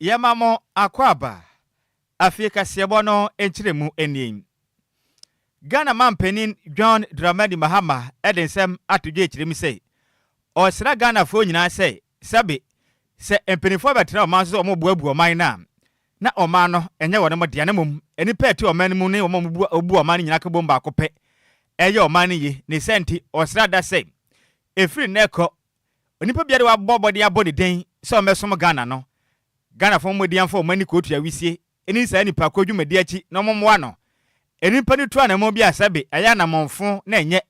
Yamamo akwaba. Afrika siebono enchiremu enim. Ghana Mampenin John Dramani Mahama Edensem Adwoa Agyei say. Osra Ghana fo nyina say, sabi se empenifo betra omanso omo buabu oman na oman no enye wone mo de ne mum eni peti oman mu ne omo buabu oman nyina kebom ba kope eye oman yi ne senti osra da say efiri neko onipa biade wa bobode abode den se omesom Ghana no Ghana fo modianfo omani kotu awisie eni sa nipa kodwumadi achi na omomwa no eni pani to anamo bi asabe aya na monfo na enye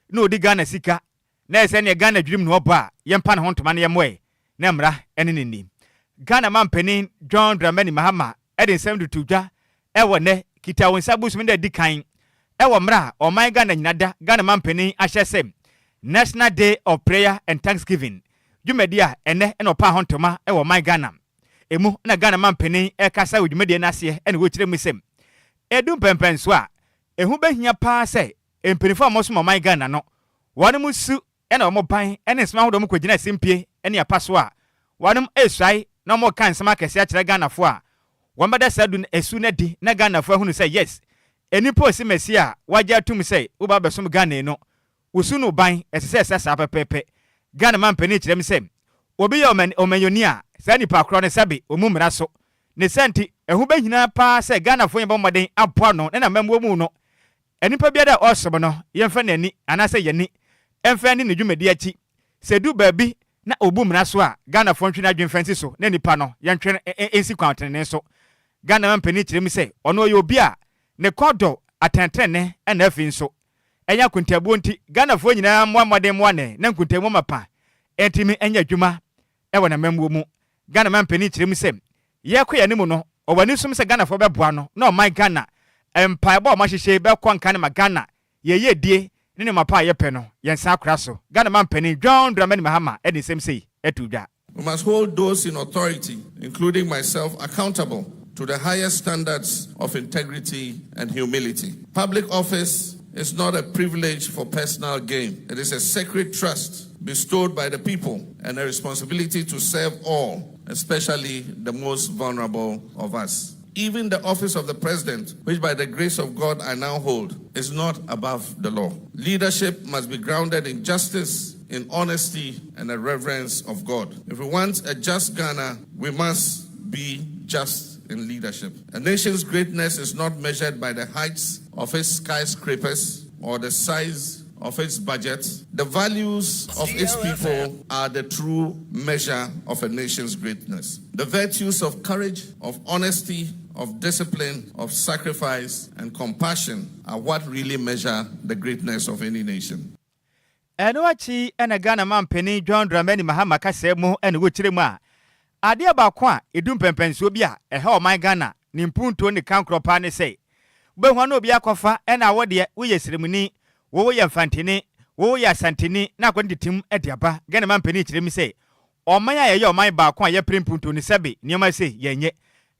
na odi Ghana sika na ese ne Ghana dwirim no oba yempa ne hontoma ne yemoe na mra ene nini Ghana Mampenin John Dramani Mahama Edensem du tudwa ewo ne kita wonsa busum na dikan ewo mra oman Ghana nyinada Ghana Mampenin ahyesem National Day of Prayer and Thanksgiving dwumadia ene opa hontoma ewo man Ghana emu na Ghana Mampenin ekasa dwumadia na ase ene wo kiremu sem edum pempenso a ehu behia pa se empenifo amoso man Ghana no wone musu ene omo ban ene sma hodom kwagina simpie ene apaso a wanum esai na mo kan sama kese akire Ghana fo a wambada sadu esu na di na Ghana fo ahunu say yes enipo osimesi a waja tum say wo ba besom Ghana no usu no ban esese sesa pepepe Ghana Mampenin kirem say obi ya omanyoni a sa nipa kro ne sabe omumra so ne senti ehu behina pa say Ghana fo yeba moden apo no na memwo mu no enipa biada osobo no yemfa nani anase yani emfa ni dwumadi achi sedu baabi na obumra so a Ghana fo ntwe na dwemfansi so na nipa no yentwe ensi kwantene so Ghana Mampenin kirem say ono ye obi a ne kodo atentene na afi so enya kuntabuo nti Ghana fo nyina moamode moane na kuntamu mapa entimi enya dwuma ewo na memwo mu Ghana Mampenin kirem say ye koya nimu no obani sum say Ghana fo beboa no na o man Ghana empire bo ma hyehye be kwanka ne ma Ghana ye die ne mapa yepe no yensa akra so Ghana Mampenin John Dramani Mahama Edensem say etudwa. We must hold those in authority, including myself, accountable to the highest standards of integrity and humility. Public office is not a privilege for personal gain. It is a sacred trust bestowed by the people and a responsibility to serve all, especially the most vulnerable of us. Even the office of the president, which by the grace of God I now hold, is not above the law. Leadership must be grounded in justice, in honesty, and a reverence of God. If we want a just Ghana, we must be just in leadership. A nation's greatness is not measured by the heights of its skyscrapers or the size of its budget. The values of its people are the true measure of a nation's greatness. The virtues of courage, of honesty, of discipline, of sacrifice, and compassion are what really measure the greatness of any nation. Enuachi ena Ghana Mampenin John Dramani Mahama kasemu ene wochiremu a ade abako a edum pempenso bi a ehe o man Ghana ni mpunto ne kankropa ne sei be hwa na obi akofa ena wode wo yesiremuni wo ye mfantini wo ye asantini na akonditim ediaba Ghana Mampenin kirem sei o man a ye o man ba ko a ye prempunto ne sebe nioma sei yenye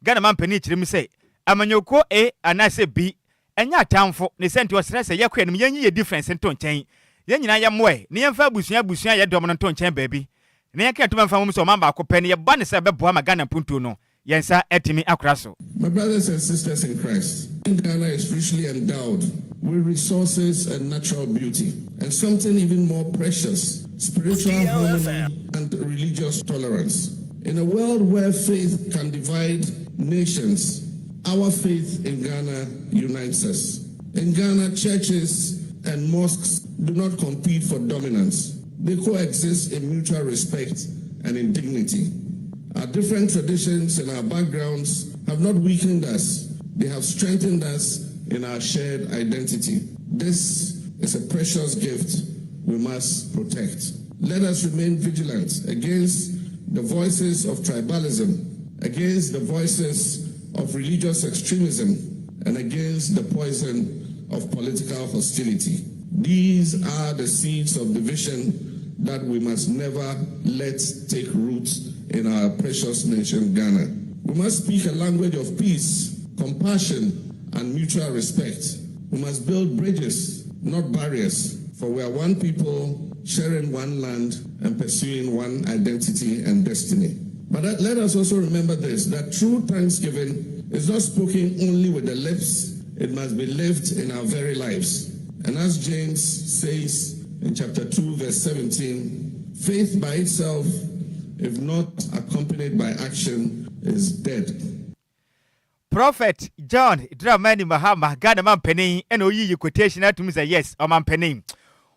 Ghana Mampenin kirem sei amanyoko anase bi enya atamfo ne senti o stress ye kwanim yenyi ye difference nto nchen ye nyina ye moe ne yemfa abusua ye dom no nto nchen baabi ne yake to mfa mum so man ba ko pe ne ye ba ne se beboa ma Ghana punto no yensa etimi akra so. My brothers and sisters in Christ, Ghana is richly endowed with resources and natural beauty, and something even more precious, spiritual harmony and religious tolerance. In a world where faith can divide nations, our faith in Ghana unites us. In Ghana, churches and mosques do not compete for dominance. They coexist in mutual respect and in dignity. Our different traditions and our backgrounds have not weakened us. They have strengthened us in our shared identity. This is a precious gift we must protect. Let us remain vigilant against the voices of tribalism, against the voices of religious extremism, and against the poison of political hostility. These are the seeds of division that we must never let take root in our precious nation, Ghana. We must speak a language of peace, compassion, and mutual respect. We must build bridges, not barriers, for we are one people sharing one land and pursuing one identity and destiny. But let us also remember this, that true thanksgiving is not spoken only with the lips, it must be lived in our very lives. And as James says in chapter 2, verse 17, faith by itself, if not accompanied by action, is dead. Prophet John Dramani Mahama, Ghana man penny, and oyi quotation to me say yes, or man penny.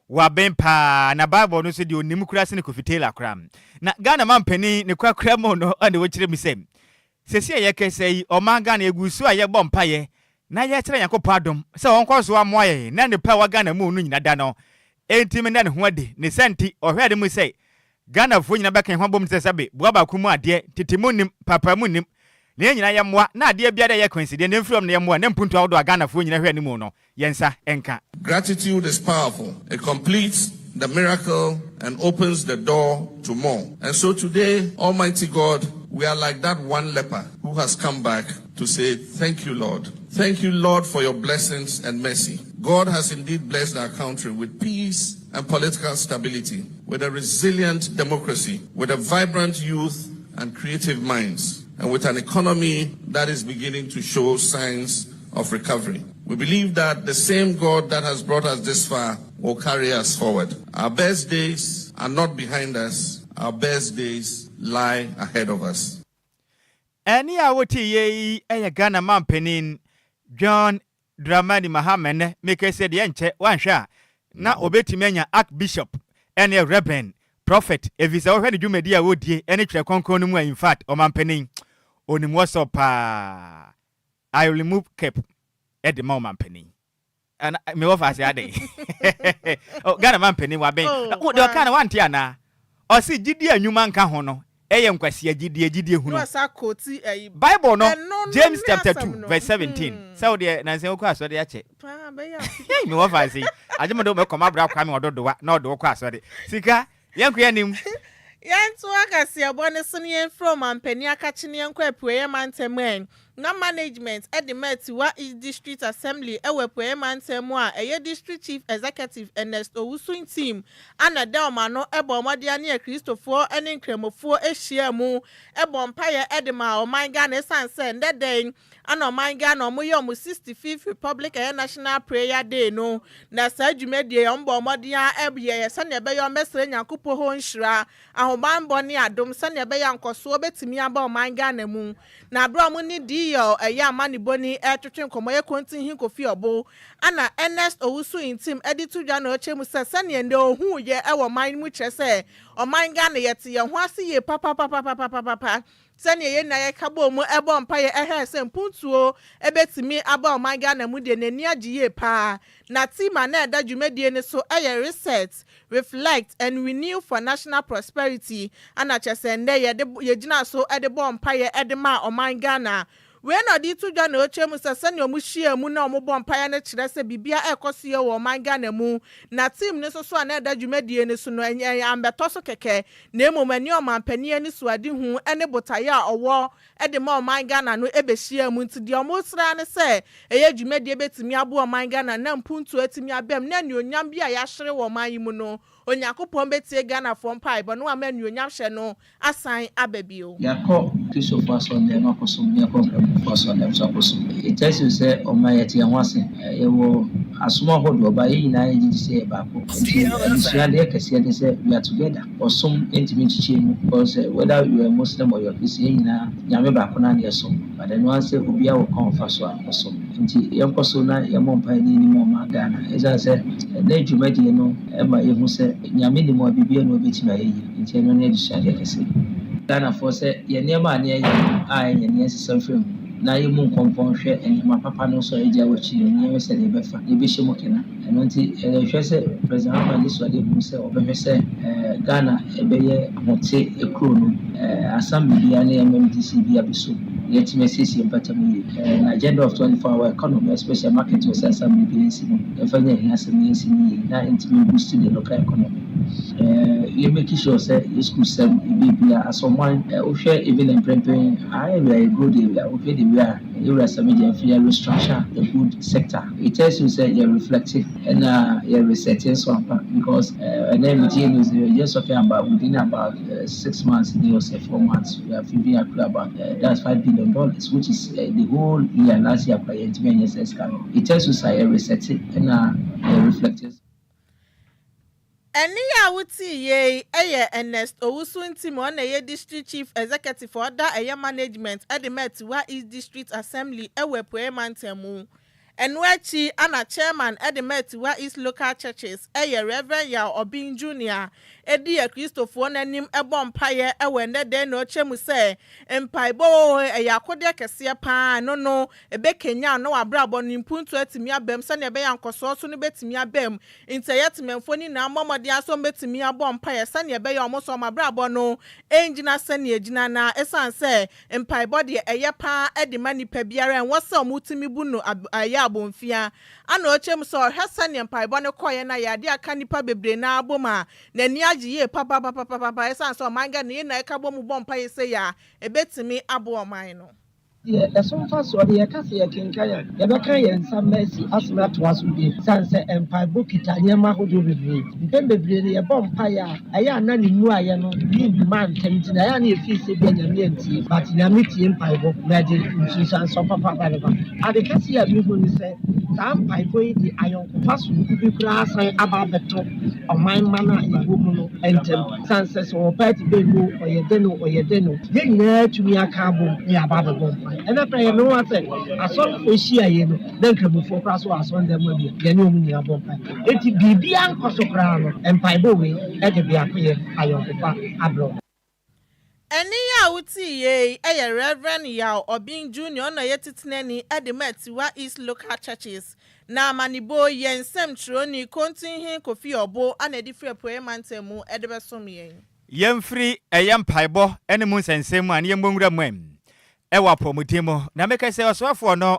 Wabempa na Bible no se di onimukurase ne kofitela kram. Na Ghana man penny ne kwa kramo no and we chire mi sem. Sesi ye kese o man Ghana egusu aye bompa ye. Na ye kire Yakobɔ adom. Se won kwaso amoye na ne pa wa Ghana mu no nyina da no. Enti me na ne ho ade ne senti o hwede mu say Ghana fo nyina beka ho bom se sabe bua ba kumu ade titimunim papa munim. Ne nyina ye moa na ade bia da ye coincidence ne from ne moa ne mpuntu awodo Ghana fo nyina hwe ne mu no yensa enka. Gratitude is powerful. It completes the miracle and opens the door to more. And so today, Almighty God, we are like that one leper who has come back to say, thank you, Lord. Thank you, Lord, for your blessings and mercy. God has indeed blessed our country with peace and political stability, with a resilient democracy, with a vibrant youth and creative minds, and with an economy that is beginning to show signs of recovery. We believe that the same God that has brought us this far will carry us forward. Our best days are not behind us. Our best days lie ahead of us. Any awoti ye Ghana man penin John Dramani Mahama make said yenche wansha na obetimi anya archbishop any reverend prophet if is already do media wodie any tire konkon no mu in fact o man penin onim whatsapp I will remove cap at the moment penny. And me what I say oh Ghana man penny wa ben o de kind of one tiana o si gidie anwuma nka ho no eye nkwase gidie hu no Bible no James chapter 2 verse 17 so de na say okwa so de ache me what I say ajemo do me koma bra kwa me ododowa na odo okwa so de sika yanko yanim yanto akase abone sene from ampani akachine yanko apuye mantemen na management at the Metiwa East District Assembly ewepuye mantemu a eye district chief executive Ernest Owusuin team ana delmano ebo modia ne Christopher ene nkremofo ehia mu ebo mpaye edema o man Ghana sanse ndeden ana o man Ghana o moye o 65th Republic National Prayer Day no na sa dwumedie o mbo modia ebiye sane ebe yo mesre nyankopɔ ho nhira ahobanbɔ ne adom sane ebe ya nkoso obetimi aba o man Ghana mu na bro mu ni yo eya mani boni twetwe nkomo ye kontin hin kofi obo ana Ernest Owusuin team editu dwa na ochemu sese ne ende ohu ye ewo man mu kire se o man Ghana yete ye ho ase ye papa sene ye na ye kabo mu ebo mpa ye ehe se mpuntuo ebetimi aba o man Ghana mu de nani agi ye pa na team na eda dwumedie ne so eye reset reflect and renew for national prosperity ana chese nde ye gina so edebo mpa ye edema o man Ghana we no di to dwa na ochemu sese ne omuhia mu na ombo mpaya ne kire se bibia ekoso ye wo man Ghana mu na team ne so so na eda dwumedie ne so no ambeto so keke na emomani o mampani ani so ade hu ene botaye a owo ede ma o man Ghana no ebehia mu nti di omosra ne se eye dwumedie betimi abo o man Ghana na mpuntu atimi abem na ne onyam bia ya hwere wo man yi mu no Onyankopɔn betie Ghana from pipe no amanu onyam hye no asan ababio yakɔ Christopher Sunday no kosum yakɔ for Sunday so kosum it tells you say o my yeti anwase ewo asoma hodo ba yi na yi say ba ko ntia de kase de say we are together osum intimate chichemu because whether you are Muslim or you are Christian na nyame ba ko na ne so but then one say obi a wo kon fa so akosum nti yankoso na yamo mpa ni mo ma Ghana eza say na dwumadi no e ma yehu say nyame ni mo bibia no betima yi nti no na edisha de kase Ghana for say ye niema na ye a ye ne sesa frem na ye mu nkompon hwe enima papa no so eja wachi ne ye se de befa ye be shemo kena eno nti hwe se president Amadi so de mu se obehwe se Ghana ebeye ahote ekro no assembly bia na MMDC bia beso yet message empathy na agenda of 24-hour economy especially market was assembly bia nsi no efanya hiase ni nsi ni na intimi boost the local economy you make sure say school sem bibia as someone o share even in preparing I will go there we are you were some media restructure the food sector. It tells you say you're reflecting and you're resetting something because and then news you're just talking about within about 6 months, or say 4 months, we have been about that's $5 billion, which is the whole year last year by it tells you say you're resetting and you're reflecting. Eni ya wuti ye eye Ernest Owusu ntimo na ye district chief executive order eye management edimet wa East District Assembly ewe poemantemu. Enwechi ana chairman edimet wa East Local Churches eye Reverend ya Obin Jr. Edi ya Christopher nanim ebo mpaye ewe nede no chemu se empaibo eye akode kese pa no ebe Kenya no abrabo nimpuntu atimi abem sane ebe yankoso so no betimi abem inteyetimemfoni na amomode aso betimi abo mpaye sane ebe ya omoso mabrabo no engina sane egina na esanse empaibo de eye pa edima nipa biara enwose omutimi bu no aya abomfia ana ochem so hesane empaibo ne koye na yade aka nipa bebre na aboma na ni agiye papa esanse o manga ne na ekabo mu bompa yese ya ebetimi abo oman no. Yeah, that's one fast or the Cassia Kinkaya, Yabaka and some messy as not was with the Sansa Empire book Italian who do with me. Then the Brady a bompire, I am none in Nuayano, big man, tempting I am a feast Benjamin, but in a meeting Empire book, magic, Susan Sopapa. At the Cassia, you will say, some by going the iron pass will be grass about the top of my manner in Woman and Sansas or Patty Benu or Yedeno. Then there to me a carbon about the bomb. And after I know what I said, I saw for she, then come before class was on them, the new mini bomb. It be beyond Cosoprano and Paibowi at the Biapi, I abroad. Eni ya wuti ye eye Reverend ya Obin Jr. na yetitineni edimet wa East Local Churches na manibo yensem troni kontinhin Kofi Obo anedi free poemantemu edebesom yen yemfri eyam paibo ene mu nsensem an yembonwura mwem ewa pomutimo na meka se osofo no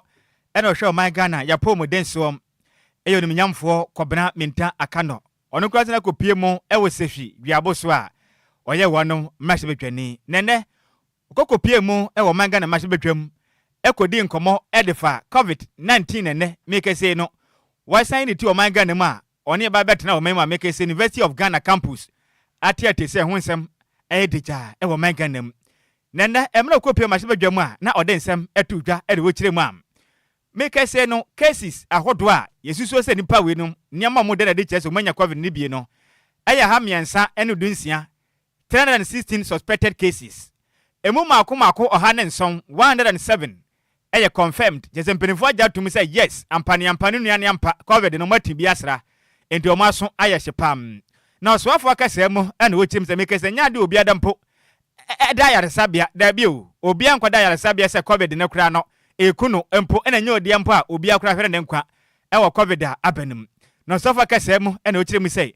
ene ohwe man Ghana ya pomudensom eyo nimnyamfo kobena minta akano ono kwase na kopie mu ewo sehwi wiaboso a oye wono mmashe betwani nene okokopie mu ewo man Ghana mmashe betwam ekodi nkomo edefa covid-19 nene meka se no wasan ni ti o man Ghana mu a oni ba betena o mema meka se University of Ghana campus atiate se ho nsem edija ewo man Ghana mu nene emna okopie mmashe betwam a na ode nsem etudwa ede wo kire mu am meka se no cases ahodo a yesusu se nipa we no niam mo de de chese o manya covid ni bie no aya ha miensa ene dunsia 316 suspected cases. Emu mako ohane nson 107 eye confirmed. Jese mpenifo agya to me say yes, ampani nuane ampa COVID no mati bi asra. Enti o maso aye hyepam. Na oswafo akase mu ene wo chim se mekese nya de obi adampo. Da yaresabia da bi o. Obi ankwada da yaresabia se COVID ne kura no. Ekuno empo ene nya odi ampo a obi akura hwere ne nkwa. Ewo COVID a abenum. Na oswafo akase mu ene wo chire mu say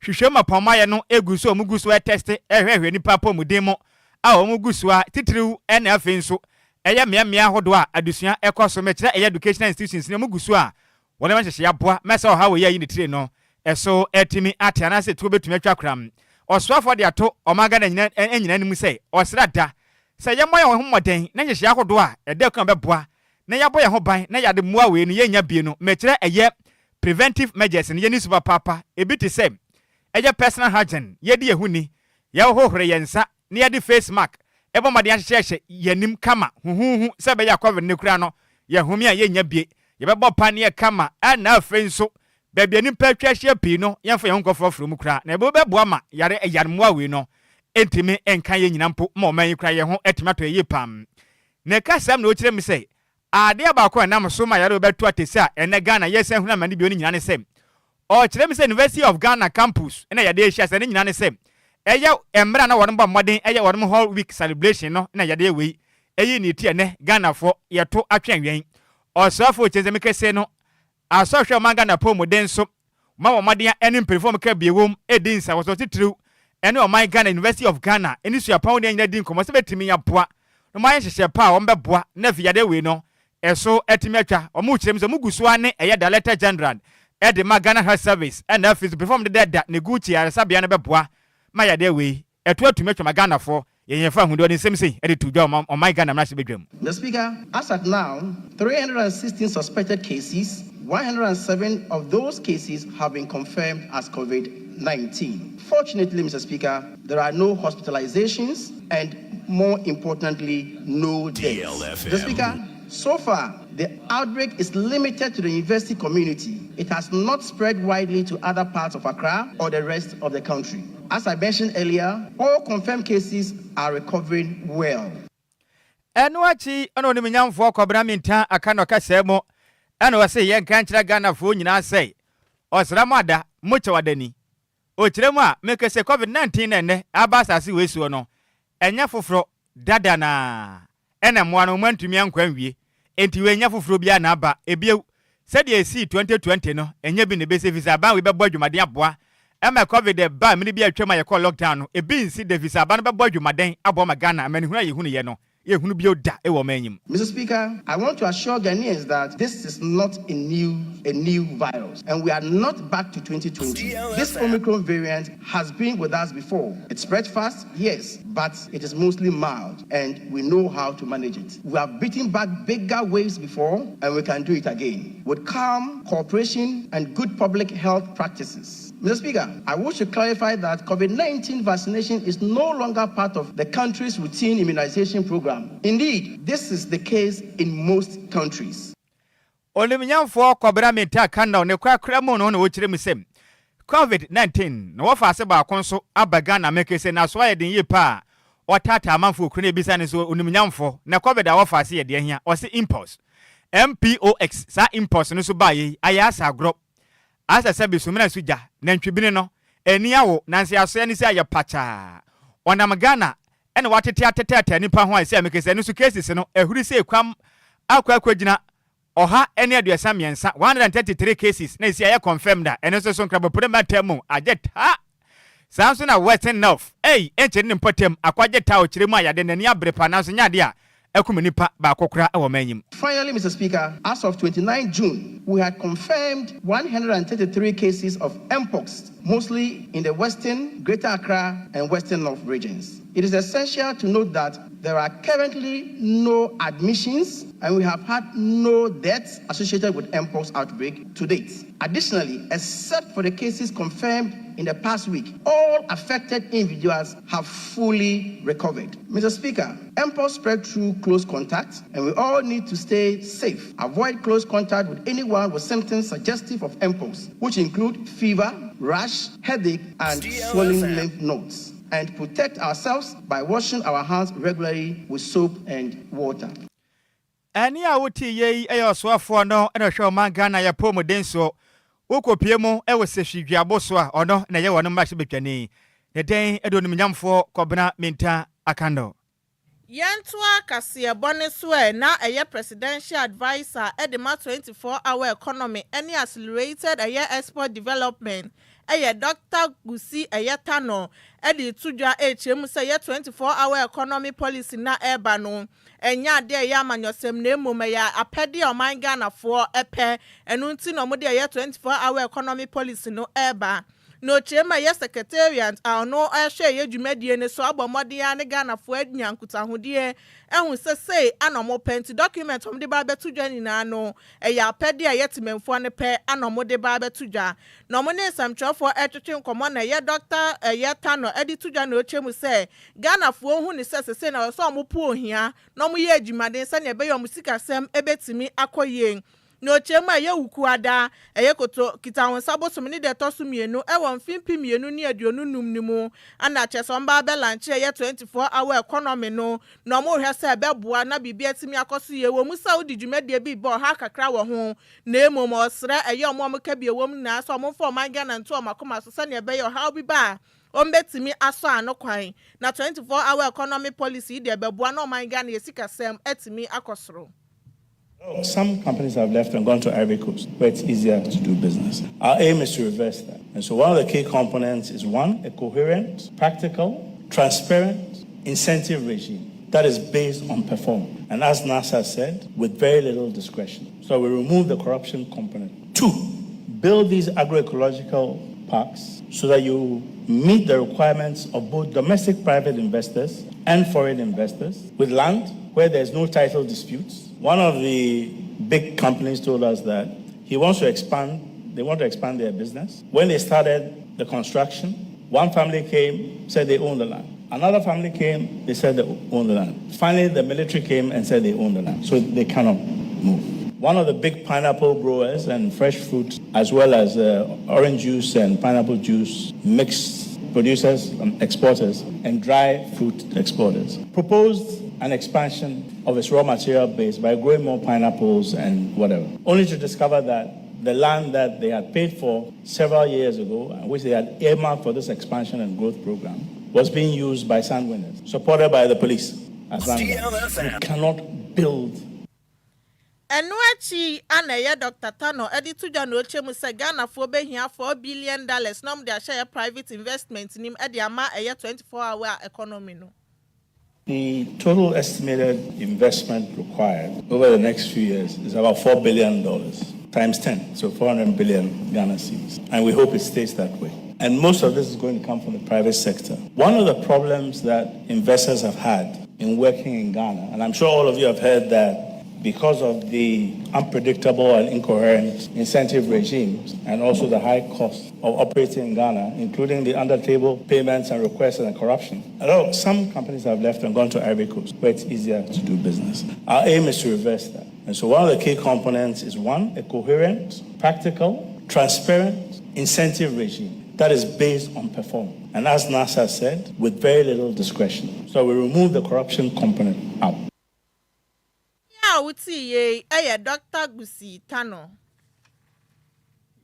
hwehwema pamaye no eguso omuguso test ehwehwe nipa pomudemo a omuguso a titiriw ene afenso eye mmea hodo a adusua ekoso mekire eye educational institutions ne omuguso a wole manhye yaboa mesa o ha wo yayi ne tire no eso etimi atiana se tuo betumi atwa kram oswafo de ato omaga na enyina nimu sei osrada se yemoye ho moden na hye hodo a ede kan beboa na yaboye ho ban na yade mua we ne yenya bie no mekire eye preventive measures ne yeni super papa ebiti se eje personal hygiene yedi ehuni ya hohore yensa ne yedi face mask ebo made ahyehyehye yanim kama huhuhu se be ya covid ne kura no ye humi a yenya bie ye bebo pane kama ana afenso bebia nim patwahye pi no yemfa ye honkofoforo mu kura na ebo beboa ma yare eyarmoa we no entimi enka ye nyina mpo ma oman yi kura ye ho etimato ye pam ne kasam na o kire mi se ade abako na mso ma yare obetu atese a ene Ghana yesen huna mani bi oni nyina ne se o kire mi se University of Ghana campus ena yade ehia se ne nyina ne se eya emra na wonba modern eya wonm whole week celebration no na yade ewi eyi ni tie ne Ghana fo yeto atwenwen osafo cheze mekese no asahwe man Ghana po modern so ma wo modern eni perform ka biewom edin sa wo so titru ene o man Ghana University of Ghana eni sua pa woni anya din komo se betimi ya boa no man hyehye pa wo mbeboa na fi yade we no eso etimi atwa o mu kirem se muguso ane eya director general ede ma Ghana Health Service and if is perform the dead that ne guchi aresabia na beboa ma yade we eto atumi atwa Ghana fo Yen fa hu do ni sem sei e de to dwa o my Ghana mra se bedwam. The Speaker, as at now, 316 suspected cases, 107 of those cases have been confirmed as COVID-19. Fortunately, Mr. Speaker, there are no hospitalizations and, more importantly, no deaths. DLFM. Mr. Speaker, so far, the outbreak is limited to the university community. It has not spread widely to other parts of Accra or the rest of the country. As I mentioned earlier, all confirmed cases are recovering well. Enuachi ono ni mnyamfo kwabra minta aka no kasemo eno wase yen kan kira Ghana fo nyina sei osramo ada mucha wadani o kiremu a meke se COVID-19 ene abasase wesuo no enya foforo dada na ena moa no mantumi ankwanwie enti we enya foforo bia na aba ebie said esi 2020 no enya bi ne be se visa ban we be bo adwumade aboa ema COVID ba mini bia twema ye call lockdown no ebi nsi de visa ban be bo adwumaden abo ma Ghana amani huna ye hunu ye no. Mr. Speaker, I want to assure Ghanaians that this is not a new virus, and we are not back to 2020. This Omicron variant has been with us before. It spread fast, yes, but it is mostly mild, and we know how to manage it. We have beaten back bigger waves before, and we can do it again with calm, cooperation, and good public health practices. Mr. Speaker, I wish to clarify that COVID-19 vaccination is no longer part of the country's routine immunization program. Indeed, this is the case in most countries. Olimnyamfo kwabra menta kanda ne kwakra mo no wo kire misem. COVID-19 no wofa se ba konso abaga na meke se na so ayedin ye pa otata amanfo kru ne bisa ne so onimnyamfo na COVID a wofa se ye de hia o se impulse MPOX sa impulse no so ba ye ayasa agro asa sabi sumina suja na ntwibine no eni awo nansi aso ni se aye pacha onam Ghana ene watete atete nipa ho ase ameke se no so cases no ehuri se kwam akwagina oha ene aduasa miensa 133 cases na isi aye confirmed da ene so nkrabo prematem ajet ha sanso na western north enche ni mpotem akwageta o kiremu ayade nani abrepa na so nyade a ekumenipa ba kokora e wo manyim. Finally, Mr. Speaker, as of 29 June, we had confirmed 133 cases of Mpox, mostly in the Western, Greater Accra, and Western North regions. It is essential to note that there are currently no admissions, and we have had no deaths associated with Mpox outbreak to date. Additionally, except for the cases confirmed in the past week, all affected individuals have fully recovered. Mr. Speaker, Mpox spread through close contact, and we all need to stay safe. Avoid close contact with anyone with symptoms suggestive of Mpox, which include fever, rash, headache, and swelling lymph nodes. And protect ourselves by washing our hands regularly with soap and water. Ani a woti ye eyoswafo no ena hwe man Ghana ya pomodenso wokopiemu ewo sehwidwabo so a ono na ye wono mahye betwani ne den edonum nyamfo kobena minta akando Yantua Kasia Boneswe na a presidential advisor edema 24-hour economy any accelerated a year export development a Dr. Gusi a Tano edi tuja HM say 24-hour economy policy na ebano enya de ya manyosem na emume ya apedi oman Ghana for epe enunti no mo de 24-hour economy policy no eba no chema ye secretariat no ehwe ye dwumadie ne so abomode ya ne Ghana fo adnyankuta hodie ehun se anomo penti document om de ba betu dwa nyina no ya apede a yetimemfo ne pe anomo de ba betu dwa no mo ne samtwofo etwetwe nkomo na ye doctor ye tano editu dwa na ochemu se Ghana fo hu ne se na so mo pu ohia no mo ye adwumade se ne be yo musikasem ebetimi akoye no chema ye wukuada koto kitawon sabosom ni de tosu mienu won fimpi mienu ni aduonu num nimu ana chesomba be lanche ye 24-hour economy no mo hwe se be boa na bibia timi akoso ye wo musa odi dwumade bi bo ha kakra wo ho na emom osre omo ka bi ewom na so mo fo man Ghana nto makoma so se ne be yo how bi ba ombetimi aso anokwan na 24-hour economy policy de be boa na man Ghana yesikasem etimi akosoro. Some companies have left and gone to Ivory Coast, where it's easier to do business. Our aim is to reverse that. And so one of the key components is one, a coherent, practical, transparent incentive regime that is based on performance. And as NASA said, with very little discretion. So we remove the corruption component. Two, build these agroecological parks so that you meet the requirements of both domestic private investors and foreign investors with land where there's no title disputes. One of the big companies told us that they want to expand their business. When they started the construction, one family came, said they own the land. Another family came, they said they own the land. Finally, the military came and said they own the land. So they cannot move. One of the big pineapple growers and fresh fruit, as well as orange juice and pineapple juice mixed producers and exporters and dry fruit exporters, proposed an expansion of its raw material base by growing more pineapples and whatever, only to discover that the land that they had paid for several years ago, which they had earmarked for this expansion and growth program, was being used by sandwinners, supported by the police as landlords. You cannot build. Enwachi anaya Dr. Tano editu jano chemu se Ghana for be here $4 billion nom their share private investment nim edi ama eye 24-hour economy no. The total estimated investment required over the next few years is about $4 billion times 10, so 400 billion Ghana cedis. And we hope it stays that way. And most of this is going to come from the private sector. One of the problems that investors have had in working in Ghana, and I'm sure all of you have heard that because of the unpredictable and incoherent incentive regimes and also the high cost of operating in Ghana, including the under-table payments and requests and corruption, although some companies have left and gone to Ivory Coast where it's easier to do business. Our aim is to reverse that. And so one of the key components is one, a coherent, practical, transparent incentive regime that is based on performance. And as NASA said, with very little discretion. So we remove the corruption component out. Uti Dr. Gusi Tano.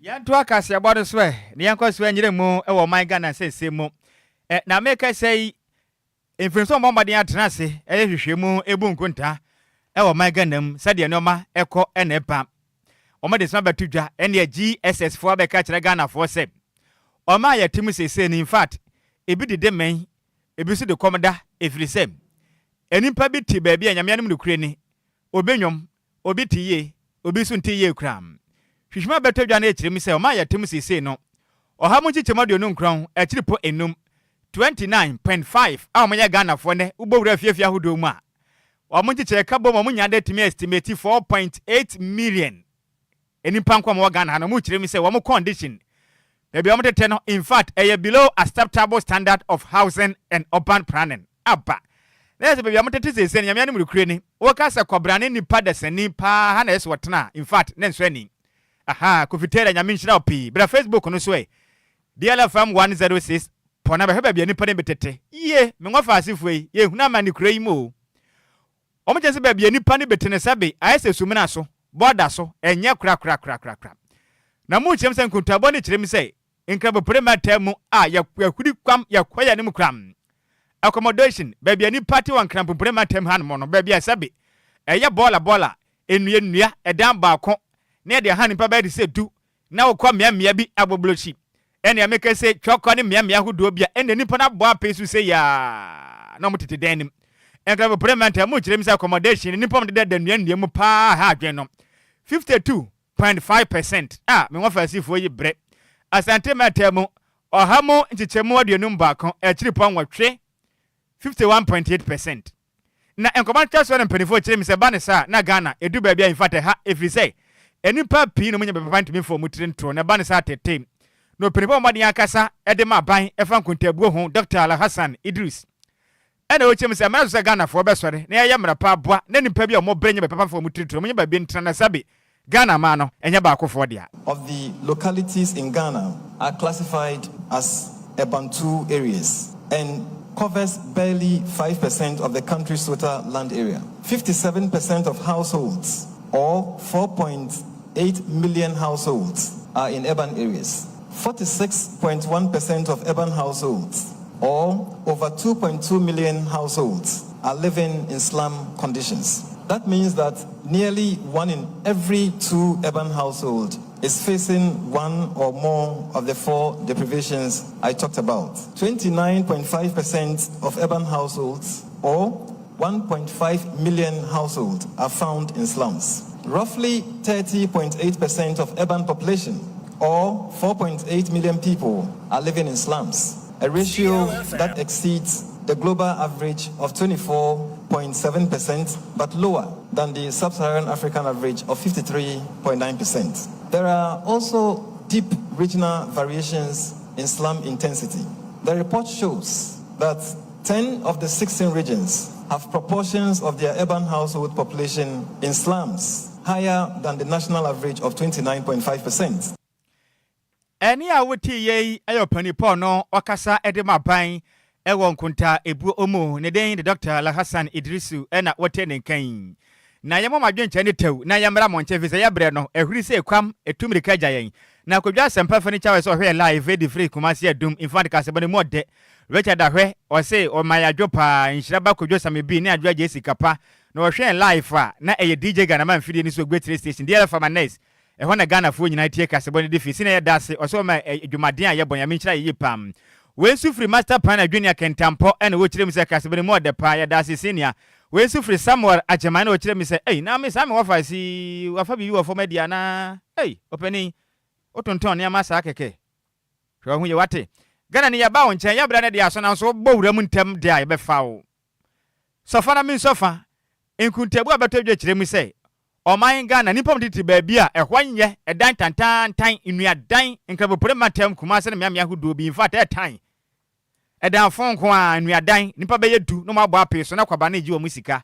Yantua kasi about swe, ni yanko swe njire mu ewo my Ghana say mu. Na make say influence on mama di atrase hwehwe mu ebu nkunta ewo my Ghana mu sade noma eko enepa. Omo de sma batudwa ene GSS fo abeka kire Ghana fo se. Oma ya timu sese ni in fact ebi de men ebi so de komda efrise. Enimpa bi ti ba bi anyame anum de kure ni. Obenyom, obi tiye, obi suntiye kram. Hwihwima betodwa na ekire mi se o ma ya tem sese no. Oha mu chichemado no nkron, ekire po enum 29.5 a omo ya Ghana fo ne ubowura fiafia hodo mu a. Omo chiche ka bom omo nya da timi estimate 4.8 million. Enimpa nkwa mo Ghana no mu kire mi se wo mo condition. Baby omo tete no in fact below acceptable standard of housing and urban planning. Abba. Let's be amotete sese nyame anu murukure ni woka se kobrane nipa desani pa ha na yeso wotena in fact na nso ani aha kofitera nyame nhira opi bra Facebook no so DLFM 106 pona ba heba bia nipa ne betete ye me ngwa faasifo ye huna ma ni kure yi mo omo je se ba bia nipa ne betene sabe ayese sumina so border so enye kra na mu chem se nkuntabo ne kirem se nkrabo premater mu a yakudi kwam yakwaya ne mu kram accommodation baby any party one cramp prematem han mono baby asabe eye bola ennua edan baako na de han pa ba de se du na wo kwa mia bi agboblochi ene ameka se twoko ne mia hodo bia ene nipa na bo apesu se ya na mutete danim enkra prematem mu kirem se accommodation nipa de da nnua mu pa ha adwen no 52.5% me wa fasifo yi bre asante matemu ohamo nchichemu aduonum baako ekiripon watwe 51.8%. Na enkomancha so na mpenifo kire mi se ba ne sa na Ghana edu ba bia in fact ha every say enipa pi no munya beba ntimi fo mutirinto na ba ne sa tete no penifo mo de akasa ede ma ban efa nkontabuo ho Dr. Al Hassan Idris ena o chemi se ma so Ghana fo be sore na ya mra pa aboa na nipa bia mo brenya beba fo mutirinto munya ba bi ntrana sabe Ghana ma no enya ba akofo dia. Of the localities in Ghana are classified as Bantu areas and covers barely 5% of the country's total land area. 57% of households, or 4.8 million households, are in urban areas. 46.1% of urban households, or over 2.2 million households, are living in slum conditions. That means that nearly 1 in every 2 urban households is facing one or more of the 4 deprivations I talked about. 29.5% of urban households, or 1.5 million households, are found in slums. Roughly 30.8% of urban population, or 4.8 million people, are living in slums. a ratio that exceeds the global average of 24.7%, but lower than the sub-Saharan African average of 53.9%. There are also deep regional variations in slum intensity. The report shows that 10 of the 16 regions have proportions of their urban household population in slums higher than the national average of 29.5%. Any awuti ye ayopani pono wakasa edema bain ewo nkunta ebu omo ne den the Dr. Hassan Idrisu ena wote ne kan na yemo madwenche ne tew na yamra monche visa yabre no ehuri se kwam etumirika gyayen na kodwa sempa fani chawe so hwe live edi free kumasi adum infant kasebone mode Richard ahwe o se o maya dwopa Nhyiraba Kwadwo Sammy bi ne Adwoa Agyei Sikapa na o hwe live a na eye DJ Ghana man fidie ni so great station DLFM nice ehɔ na Ghana fo nyina tie kasebone de fi sine yɛdase ɔso ma adwumaden a yɛbɔ nyame nkyira yi pam we sufri master plan adwunia kentampo ɛna wo kyerɛ mi sɛ kasebone mo de pa yɛdase senior we sufri Samuel Agyemai na wo kyerɛ mi sɛ na me sa me wafa si wafa bi wo fo media na openi otonton ne ama sa keke hwɛ ho ye wate Ghana ne yɛba wo nkyɛn yɛbra ne de aso na so bɔ wura mu ntem de a yɛbɛfa wo sofa na min sofa enkuntabu abeto dwa kyerɛ mi sɛ Oman Ghana nipa mtiti baabi a ehwanye edan tantan nnuadan nkrabopore matem kuma se ne miamia hodo bi infact tan edan fonko a nnuadan nipa beye du no mabɔ ape so na kwaba na gi omu sika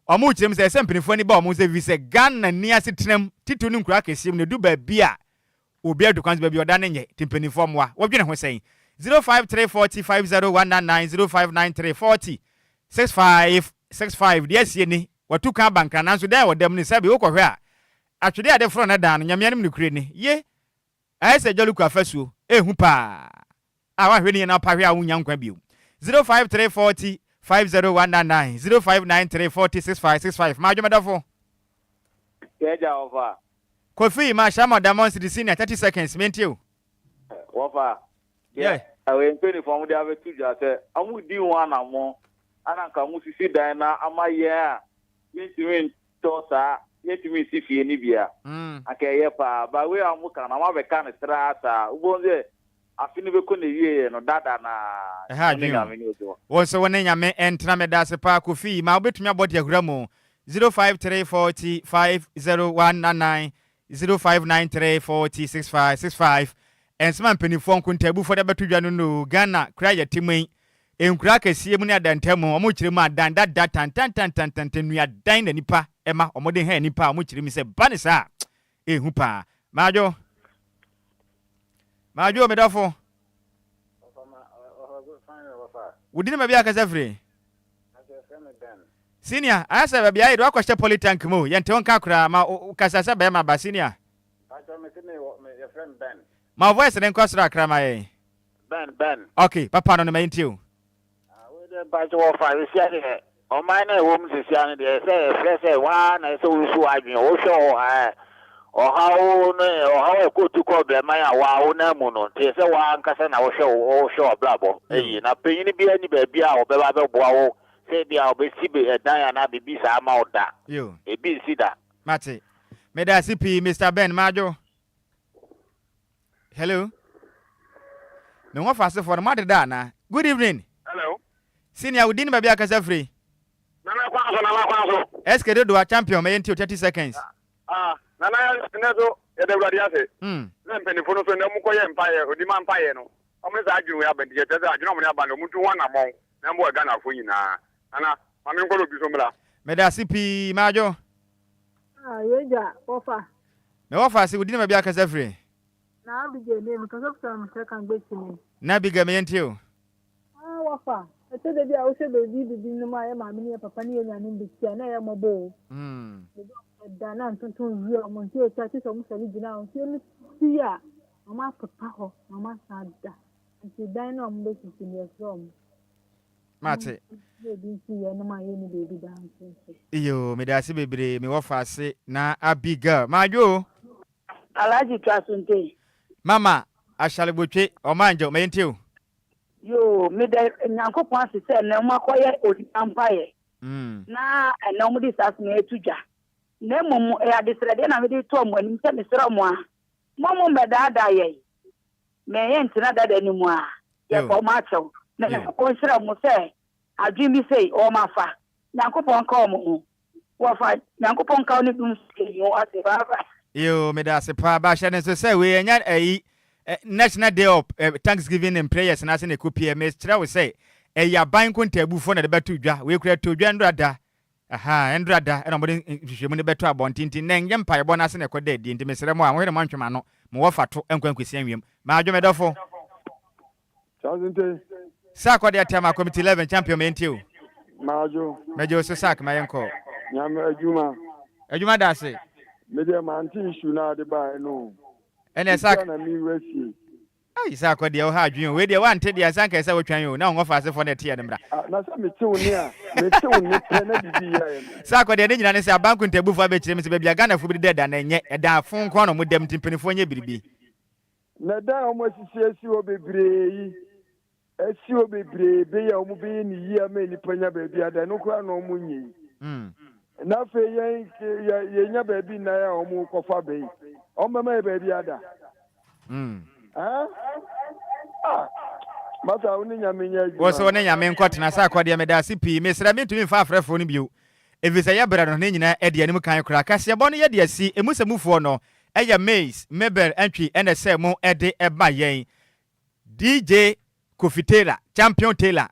omu kyerem se sempinifo ni ba omu se vi se Ghana ni asetrem titu ni nkura kesim ne du baabi a obi adu kwanse baabi oda ne nye timpinifo mwa wodwene ho sɛn 0534050199 0593406565 de asie ni watu ka banka nanso da wodam ni sabi wokɔhwɛ a atwede ade fro na da no nyame anim ne kure ni ye ayese joluku afasuo ehu pa a wahwɛ ni na pahwɛ a wonya nkwa bio 0534050199 0593406565 ma adwomedafo Keja ofa Kofi ma shama Diamond City senior 30 seconds mentio ofa yeah awe mpeni form de ave tuja se amu di ho anamo ananka mu sisi dan na amaye a yetimin tosa yetimin sifie ni bia akeye pa ba we amuka na mabeka ne strata ubonze afini be ko ne wie no dada na won so won nyame entna meda se pa Kofi ma obetumi abodi agura mu 0534050199 0593406565 ensman penifo nkuntabu fo de betudwa no Ghana kra ya timwen enkura kasie mu ne adantamu omo kyerem adan dada tantantantantan nuadan na nipa ema omode ha nipa omo kyerem se bane sa ehu pa majo medafo wudini mabia akasa free senior asa babia ido akwahye politank mu yente won ka kura ma kasasa ba ma ba senior ma voice den kwasra kra ma ye Ben okay papa no me ntio Bajo ofa we sia de o man na wo mu sia ne de say wa na so wo so adwen o hwe o ha o ko tu ko ble man ya wa o na mu no te say wa nkasa na wo hwe o blabo eyi na penyin bi ani ba bi a o be ba be boa wo say bi a o be si be dan ya na bibi sa ma o da yo e bi si da mate me da CP Mr Ben majo hello no wa fast for ma de da na good evening hello senior wudini babia akasa free na kwanso eske do a champion me ntio 30 seconds na nezo e de wurade ase na mpenifo no so na mu koye mpaye odima mpaye no omre sa adwunu ya bandi je tese adwunu mo ne abando mutu wana mon na mbo Ghana fo nyina ana mame nkolo bi so mra me da CP majo yeja ofa me ofa se wudini babia akasa free na abije ne mo kaso sam second gbetini na biga me ntio ofa ete de bia o se be bibi no ma ye ma me ne papa ne nya ne bitia na ye mobo da na tuntun wi o mo ti o cha ti so mo se gina o ti ni ti ya mama papa ho mama sada ti dan na mo be ti ni from mate de bi ti ye no ma ye ni baby dance iyo me da se bebre me wo fa se na abiga majo alaji trasunte mama ashale botwe o manjo me ntio yo me de nyankopon se se na mo akoye odi ampaye na na mo di sas na etuja na mom e adesrede na me di to mo anim se me sra mo a mo me dada ye me ye ntina dada ni mo a ye ko ma chew na ko nsira mo say adwimi say o ma fa nyankopon ka o mo wo fa nyankopon ka oni dum say yo ase baba yo me da se pa ba hye so say we nya National Day of Thanksgiving and Prayers na se ne kopie me kira we say ya ban kontabu fo na de betu dwa we kura to dwa ndrada aha ndrada na mo de hwehwemu ne betu abontintin na nyem pa yebo na se ne koda di nti mesere mo a wo de mo ntwema no mo wo fato enkwankwesi anwiem ma adwo me dofo Chazinte sa kwade atema committee 11 champion mentio Majo mejo so sak ma yenko nyame adwuma da se media manti issue na de ba no ene sak na mi wesi ai sa kwade o ha adwun we de wante de asan ka se wo twan yo na ngo fa se fo na tie de mra na sa metew ni a metew ni pe na bibi ya ye sa kwade ne nyina ne se abanku ntabu fo abekire me se bia Ghana fo bi de da na nye da fon ko no mo dem timpinifo nye biribi na da o mo sisi obebre yi esi obebre be ya o mo be ni yi ama ni panya ba bia da no kwa no mo nyi na fe ye nya ba bi na ya o mo kofa be o mama ba bia da mata oni nyame nya aju wo so ne nyame nkotena sa kwade me da se pi mesra me tumi fa afrefo no bio evisa ya bra no ne nyina e de anim kan kra kase bo no ye de asi emusamufo no eya Maze Mebel entry ene se mo ede eba yen DJ Kofitela Champion Taylor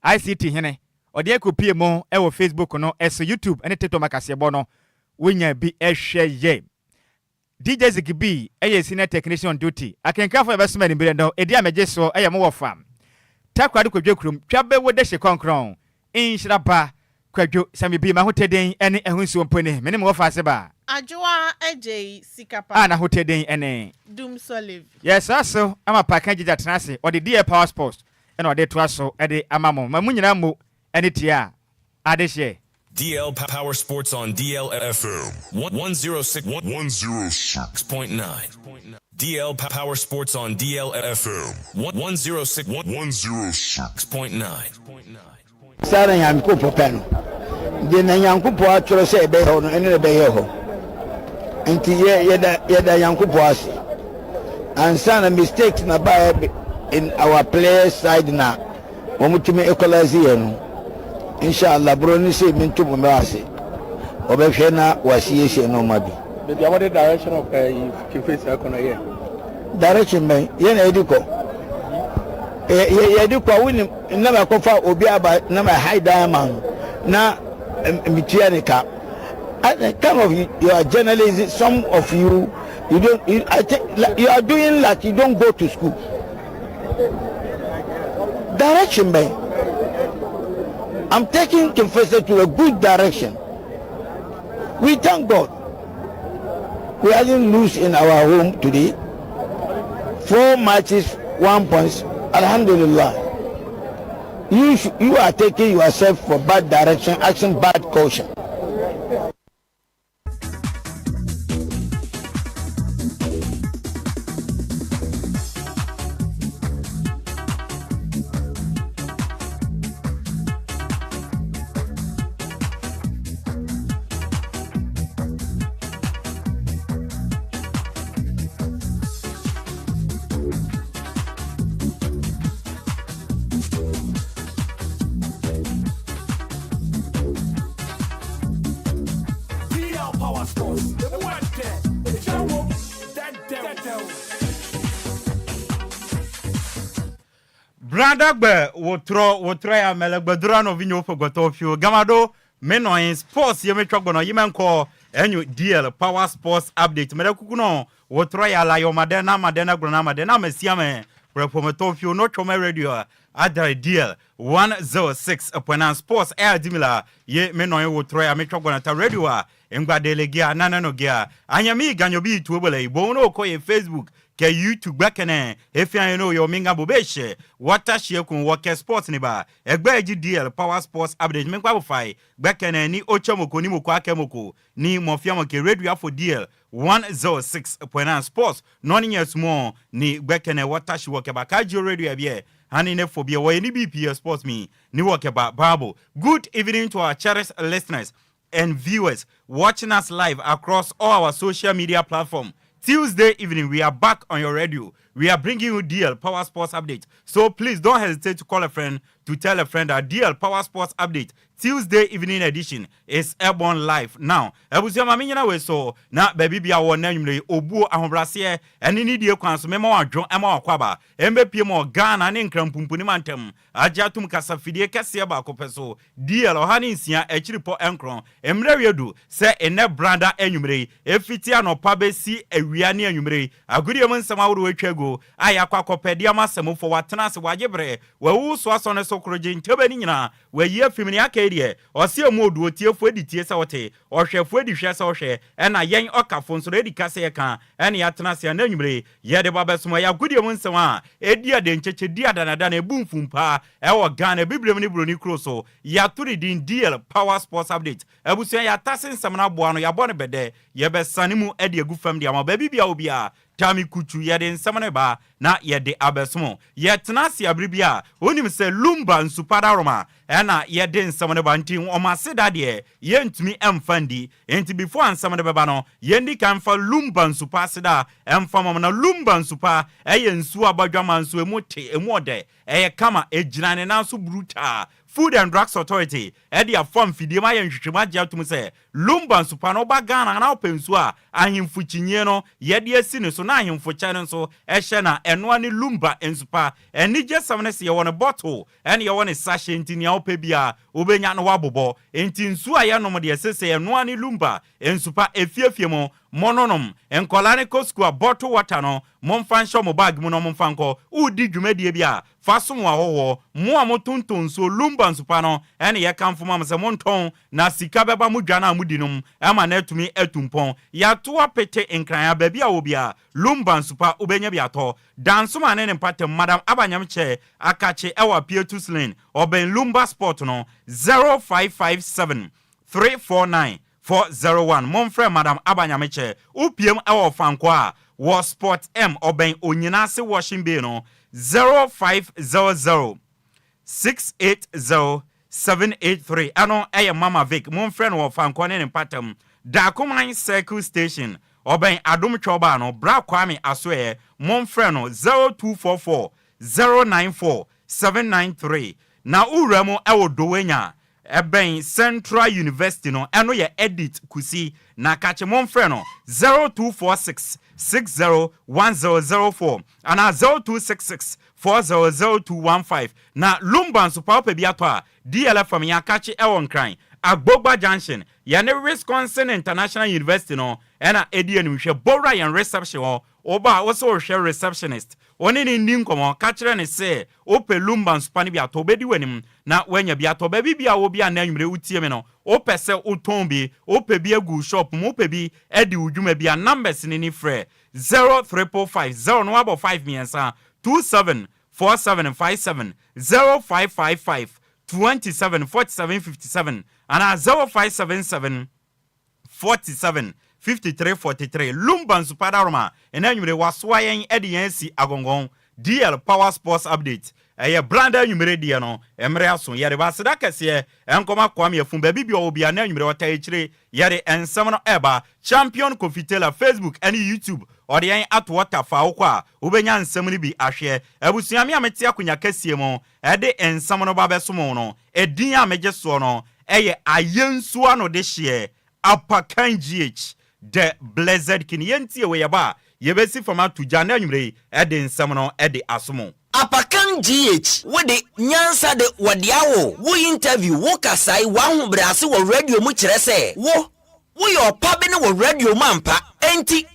ICT hene ode ekopie mo e wo Facebook no eso YouTube ene TikTok makase bo no wonya bi ehwe ye DJ Zikibi eye senior technician on duty akenkafo ebesoma ni bire no edi ameje so eye mo wo fam takwade kwadwo krum twabe wo de hye konkron Nhyiraba Kwadwo Sammy bi ma hoteden ene ehunsuo mpone mene mo wo fa se ba Adwoa Agyei Sikapa na hoteden ene Dum Solive yes also ama Apakan gija tenase or the DL Power Sports and or de to aso e de amamo ma munyina mo ene tia ade hye DL Power Sports on DLFM 106.9. DL Power Sports on DLFM 106.9. Sara yanku popeno. De na yanku po atoro se ebe ho no ene be ye ho. Nti yeda yanku po ase. And some mistakes na ba in our players side na. Omutumi equalize ye no. Inshallah bro ni say mintu mo ase obehwe na wasiye no mabi the other direction of face akona here direction me ye na ediko ye ediko wini na ma kofa obi aba na ma high diamond na mitianika kind of you are journalism some of you don't I think you are doing like you don't go to school direction me I'm taking Confessor to a good direction. We thank God. We didn't lose in our home today. 4 matches, 1 point. Alhamdulillah. You are taking yourself for bad direction, action bad caution. Brandagbe wotro ya melegbedura no vinyo fogotofio gamado menoin sports yemetwagono yimenko enyu DL Power Sports update melekuku no wotro ya la madena grona madena mesiame prepometofio no chome radio ada DL 106.9 sports air dimila ye menoin wotro ya metwagono ta radio a engba delegia nanano gia anyami ganyobi tuobele ibono ko ye Facebook ke YouTube bakene efian no yo minga bobeshe watashe kun work sports ni ba egba DL Power Sports update men kwa bofai bakene ni ochomoko ni moko akemoko ni mofiamo ke radio for DL 106.9 sports noni yesmo ni bakene watashe work ba kajo radio bie hani ne phobia wo ni BPS sports me ni work ba babo. Good evening to our cherished listeners and viewers watching us live across all our social media platforms. Tuesday evening, we are back on your radio we are bringing you DL Power Sports Update. So please don't hesitate to call a friend to tell a friend that DL Power Sports Update Tuesday evening edition is airborne live now. Ebusia ma menyina we so na baby bia wo na nwumre obuo ahobrase ene ni die kwan so mema wadwo ema wakwaba embe pie mo Ghana ne nkrampumpunim antem ajatum kasafidie kese ba kopeso DL ohani nsia echiripo enkron emre wedu se ene branda enwumre efiti anopa besi awia ne enwumre agudie mo nsema woro atwago ayakwa kopedia masemofo watena se wagebre wawu so asone so kroje ntebani nyina wayi afimni aka osie mu oduo tiefo editie se wote ohwefo edihwe se ohwe ena yen okafo nso edi kase ye kan ena yatena se na nwumre ye de babesomo ya gudie mu nsem a edi ade ncheche di adanada na ebumfumpa ewo Ghana biblem ni broni kroso ya turi din DL Power Sports Update ebusia ya tasen nsem na boa no ya bone bede ye besane mu edi agufam dia ma baby bia obia Tami kuchu yede nsamane ba na yede abesomo yetena se abribia onim se Lumba nsupada roma ena yede nsamane ba nti omase dade yentumi emfandi enti before nsamane beba no yendi kan fa Lumba nsupa seda emfa mom na Lumba nsupa eye nsu abadwama nsu emote emode eye kama ejirane na nso bruta Food and Drugs Authority edia form fidie ma ye nhwehwema gya tum se Lumba nsupa no ba Ghana na opensu a ahemfu chinye no yede asi ne so na ahemfu cha ne so ehye na eno ani Lumba nsupa eni je samne se ye won bottle eni ye won sachet ntini a opebia obenya no wabobo enti nsu a ye no de sese eno ani Lumba nsupa efiefie mo mononom enkolane koskua bottle water no momfa nsho mo bag mu no momfa nko udi dwumadie bia fasom wa howo mo amotonton so Lumba nsupa no ene ye kamfo am se monton na sika beba mu dwana amudinum ema na atumi atumpon ya to apete enkran ba bia obia Lumba nsupa obenya bia to dansoma ne mpatem madam abanyamche akache ewa Pietus Lane oben Lumba Sport no 0557 349 401 Monfre madam abanyameche upiem ewo fankwa wo Sport M oben onyinase washing bay no 0500 680 783 ano eye mama Vic monfre no fankwa ne patam Dakuman Circle Station oben adom choba no bra kwame asoe monfre no 0244 094 793 na uramo ewo dowenya Eben Central University no eno ye edit kusi na kache monfre no 0246 601004 ana 0266 400215 na Lumba nsupa opebi ato a DLFM ya kache ewon kran Agbogba Junction ya ne Wisconsin International University no ena edi enhwe Bora yan reception oba also share receptionist oni ni nkomo kachire ne se ope Lumba nsupa ni bia to bedi wanim na wanya bia to baby bia wo bia na nwumre utie me no opese uton bi ope bi agu shop mo ope bi edi udwuma bia numbers ni frɛ 0345 no abo 5 miensa 274757 0555 274757 ana 0577 47 5343 Lumba nsupada roma ena nwumre wasoa yen edi yen si agongon DL Power Sports Update eye branda nwumre die no emre aso yere ba seda kese enkoma kwam yefun ba bibia obia na nwumre wata echire yere ensem no eba champion confitela Facebook and YouTube ode yen Adwoa fa okwa obenya nsem ni bi ahwe abusuame amete akonya kese mo ede ensem no ba besomo no edin ameje so no eye ayensu ano de hye Apakan GH the blessed kin yentie we yaba yebesi fama tuja na nwumre ede nsem no ede asomo Apakan GH wo de nyansa de wadiawo wo interview wo kasai wa hu brase wo radio mu kire se wo yo pabe ne wo radio mampa enti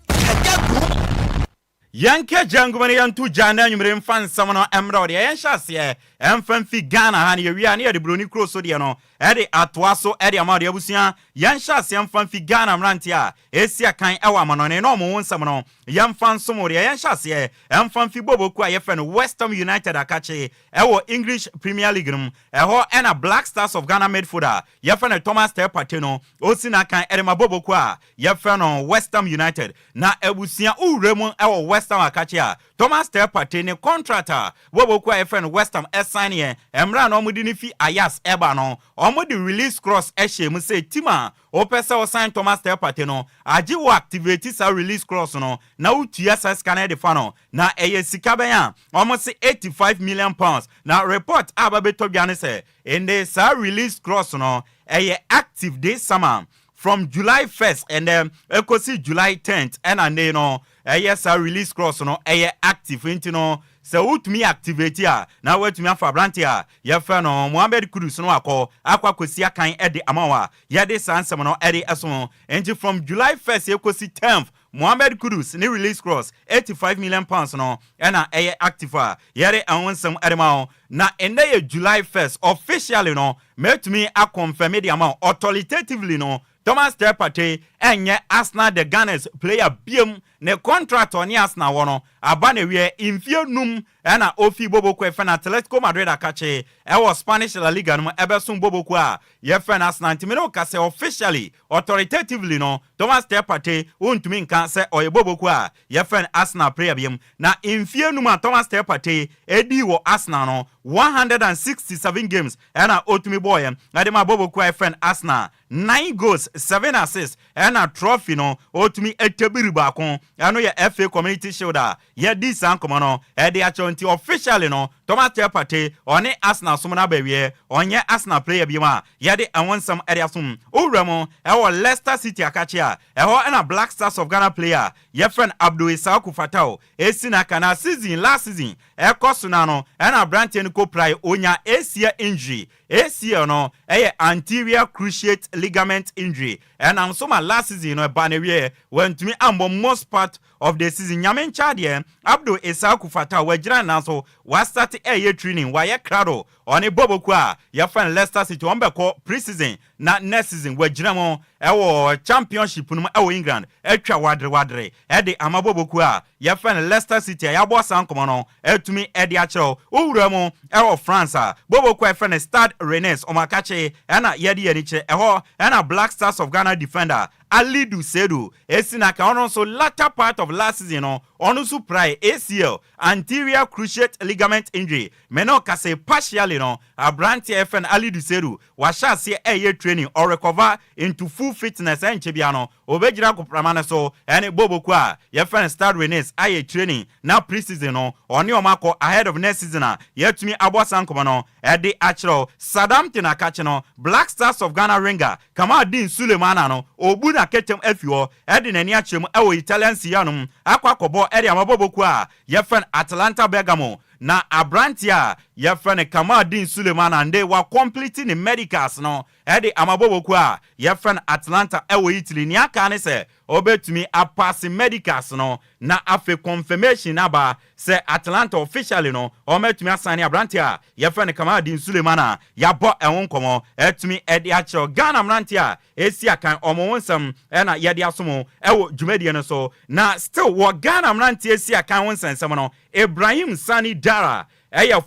Yanke jangumane yantu jana nwumre mfa nsam no emra ode yen hyase emfa mfi Ghana ha ne yewia ne de broni kroso de no ede atoa so ede amade abusia yen hyase emfa mfi Ghana mrante a esia kan ewa manone no mo nsam no yen fa nsom de yen hyase emfa mfi boboku a yefe no West Ham United akache ewo English Premier League num eho ena Black Stars of Ghana midfielder yefe no Thomas Tepate no osina kan ede maboboku a yefe no West Ham United na abusia uremu ewo West Ham akache a Thomas Tepate ne contractor boboku a yefe no West Ham sign ye emra no mudi ni fi Ayas eba no omo the release cross ehye say tima o pesa o sign Thomas Step Partey no Agyei wo activate sa release cross no na utua sa scanner de fa no na eye sika ben a omo say 85 million pounds na report ababeto bia ne say in the sa release cross no eye active this summer from July 1st and then ekosi July 10th and you know yes a release cross no active into no so utumi activate ya na wetumi afa branch ya ye fa no Mohammed Kudus no akwa kosi akan ede amawa ye de sansem no ede eso enti from July 1st ekosi 10th Mohammed Kudus ni release cross 85 million pounds no na active ye de awonsem edema na ende ye July 1st officially no metumi a confirm the amount authoritatively no Thomas Step Partey enye Arsenal the Ghanaians player biem ne contract on Arsenal wono abane wie infie num na ofi boboko e fena Atletico Madrid akache e was Spanish La Liga no ebesun boboko a ye fena Arsenal timino ka se officially authoritatively no Thomas Step Partey untumi nka se oye boboko a ye fena Arsenal player biem na infie num a Thomas Step Partey edi wo Arsenal no 167 games na otumi boy adema boboko e fena Arsenal 9 goals 7 assists na trophy no otumi etebiri ba kon ano ye FA Community Shield ye di san komo no e de achonti officially no Thomas Step Partey oni Arsenal sumuna bawie onye Arsenal player bi ma ye de awonsam ere asum owramo e wo Leicester City akache a e ho na Black Stars of Ghana player ye friend Adwoa Agyei Sikapa esina kana season last season e koso na no e na Brantien ko prai onya ACL injury ACL no e anterior cruciate ligament injury and am so my last season no banewie when to me am most part of the season nyamen chade Adwoa Agyei Sikapa wajira na so was start training wa ye krado oni boboku a ye fan Leicester City on be call pre-season na next season wajira mo e championship no e England etwa wadre e de amaboboku a ye fan Leicester City ya bo sankomo no etumi e de achero owura mo e France a boboku e fan Stade Rennes o makache e na ye de ye ni che e ho e na Black Stars of Ghana defender Alidu Sedu esina ka ono so latter part of last season no ono so pry ACL anterior cruciate ligament injury meno ka say partially no Abranti FN Alidu Sedu wa sha se training or recover into full fitness and chebia no obegira ko pramane so ene boboku a ye fan Stade Rennes aye training na pre-season no oni omako ahead of next season a yetumi abosan komo no e de achro Saddam Tinakache no Black Stars of Ghana ringer Kamadin Sulemana no obu na ketem afio e de nani achem e Italian sianum akwa kobo e de amaboboku a ye fan Atalanta Bergamo na Abrantia ye fan Kamadin Sulemana nde wa completing the medicals no e de amaboboku a ye fan Atlanta e Italy ni aka ne se obetumi a pass medicals no na afe confirmation aba se Atlanta officially no o metumi asane Abrantia ye fan Kamadin Sulemana ya bo enwon komo etumi e de acho Ghana Abrantia esi akan omowonsam e na ye de asomo e wo dwumadi no so na still wo Ghana Abrantia esi akan wonsensam no Ibrahim Sani Dara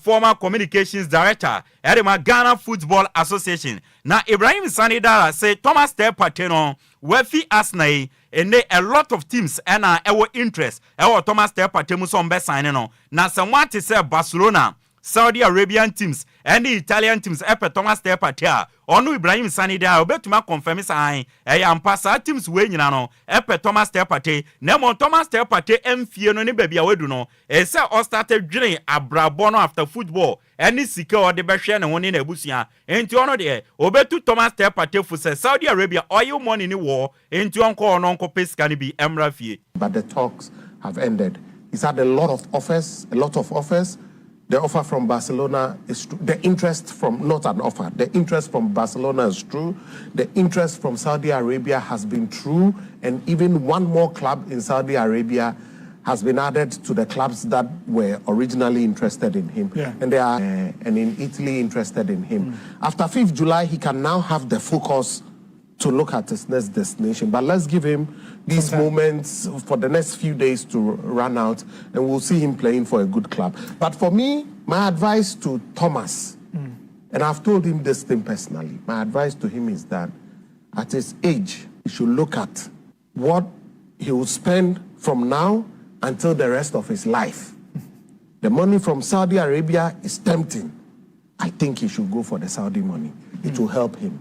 former communications director at the Ghana Football Association. Now Ibrahim Sani Dara say Thomas Step Partey no wefi Arsenal and a lot of teams and our interest. Our Thomas Step Partey muso mbe sign no. Now someone to say Barcelona, Saudi Arabian teams and the Italian teams epe Thomas Step Partey onu Ibrahim Sani Dara obetuma confirm sign ampasa teams we nyina no epe Thomas Step Partey na mo Thomas Step Partey emfie no ne bia wedu no e say all started dwene abrabo no after football any sika o de behwe ne woni na ebusia enti ono de obetu Thomas Step Partey fu say Saudi Arabia oil money ni wo enti onko ono onko pesika ni bi emra fie. But the talks have ended. He's had a lot of offers. The offer from Barcelona is true. The interest from, not an offer, the interest from Barcelona is true. The interest from Saudi Arabia has been true. And even one more club in Saudi Arabia has been added to the clubs that were originally interested in him. Yeah. And they are and in Italy interested in him. After 5th July, he can now have the focus to look at his next destination. But let's give him these moments for the next few days to run out, and we'll see him playing for a good club. But for me, my advice to Thomas, and I've told him this thing personally, my advice to him is that at his age, he should look at what he will spend from now until the rest of his life. The money from Saudi Arabia is tempting. I think he should go for the Saudi money. It will help him.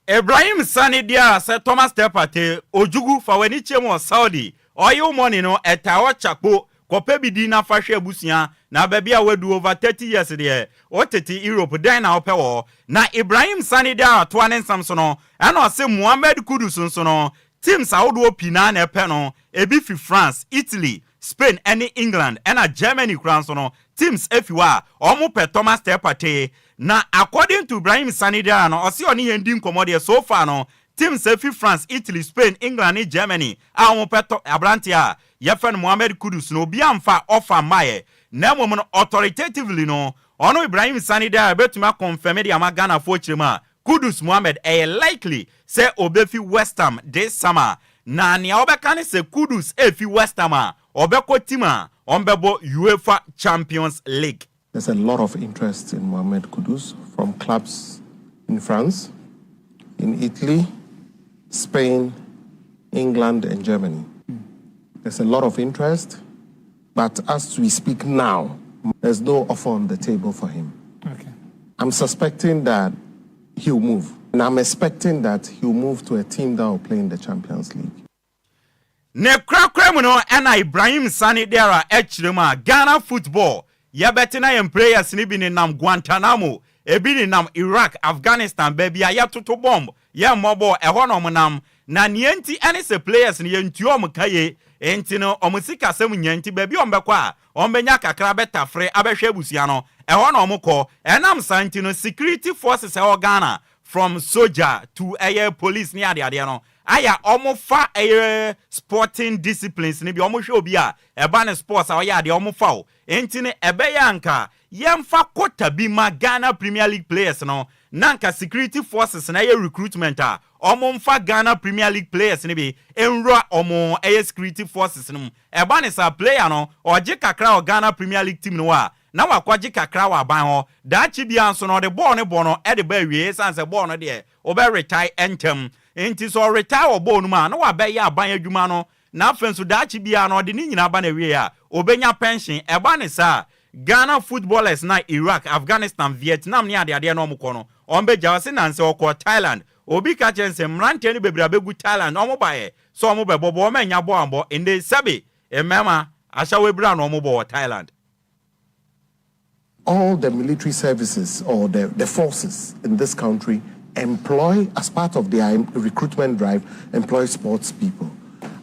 Ibrahim Sani dia se Thomas Tepate ojugu fa wani chemo Saudi oyo money no etawo chakpo kope bidi na fahwe abusia na baby a wadu over 30 years there o tete Europe dan na opewo na Ibrahim Sani dia to anen samsono ena se Mohamed Kudus nsono teams awodo opina na epe no ebi fi France, Italy, Spain and England and Germany crowns no teams efiwa omo pe Thomas Tepate na according to Ibrahim Sani dia no osi oni yendi nkomode so far no teams efi France, Italy, Spain, England and Germany omo pe abrantia yefen Mohamed Kudus no bi amfa offer maye na mo no authoritatively no ono Ibrahim Sani dia betuma confirm the Ghana for chima Kudus Mohamed likely say obefi West Ham this summer na nia obeka se Kudus efi West Ham obeko tima ombebo UEFA Champions League. There's a lot of interest in Mohamed Kudus from clubs in France, in Italy, Spain, England and Germany. There's a lot of interest, but as we speak now, there's no offer on the table for him. Okay. I'm suspecting that he'll move. And I'm expecting that he'll move to a team that will play in the Champions League. Ne krakramuno ena Ibrahim Sani dera echirema Ghana football. Yebetina yem players ni bi ni nam Guantanamo, ebi ni nam Iraq, Afghanistan, baby ya toto bomb. Ye mobo eho no nam na nienti ene se players ni yentuo mkaye enti no omusika sem nyanti baby ombekwa ombenya kakra beta fre abehwe busia no eho no omukọ enam santi no security forces e Ghana from soldier to air police ni ade no aya omofa sporting disciplines ni bi omohwe obi a eba ne sports a oya ade omofa o enti ne ebeya nka yemfa kota bi ma Ghana Premier League players no nanka security forces na recruitment a omomfa Ghana Premier League players ni bi enro omo security forces no eba ne sa player no oje kakra o Ghana Premier League team no a na wakwaji kakra wa ban ho da chi bia nso no de ball ne ball no e de ba wie sanse ball no de obe retire entem enti so retire o ball no ma na wa be ya ban adwuma no na afenso da chi bia no de ni nyina ba na wie a obenya pension eba ne sa Ghana footballers na Iraq, Afghanistan, Vietnam ni ade no omukọ no ombe jawase nanse okọ Thailand obi ka chense mrante ni bebra begu Thailand omo bae so omo be bobo omenya bo ambo inde sabe emema ashawe bra no omo bo Thailand. All the military services or the forces in this country employ, as part of their recruitment drive, employ sports people.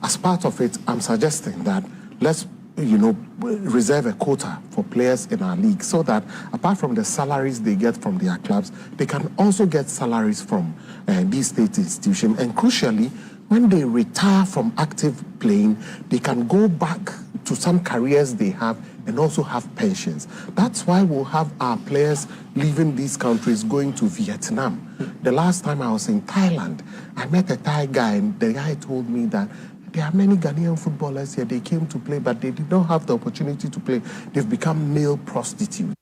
As part of it, I'm suggesting that let's, reserve a quota for players in our league so that apart from the salaries they get from their clubs, they can also get salaries from these state institutions. And crucially, when they retire from active playing, they can go back to some careers they have and also have pensions. That's why we'll have our players leaving these countries going to Vietnam. The last time I was in Thailand, I met a Thai guy and the guy told me that there are many Ghanaian footballers here. They came to play, but they did not have the opportunity to play. They've become male prostitutes.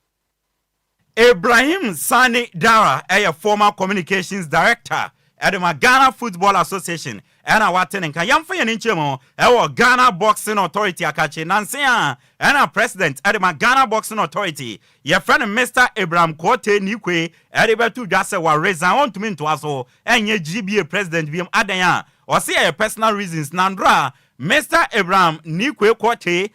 Ibrahim Sani Dara, a former communications director at the Ghana Football Association, and our tenant Kayamfa Yanchemo, our Ghana Boxing Authority Akache Nansia, and our president at the Ghana Boxing Authority, your friend Mr. Abraham Kote Nikwe, Edibetu Jase wa resign on to me to us, and your GBA president Biam Adaya, or see a personal reasons Nandra, Mr. Abraham Nikwe Kote,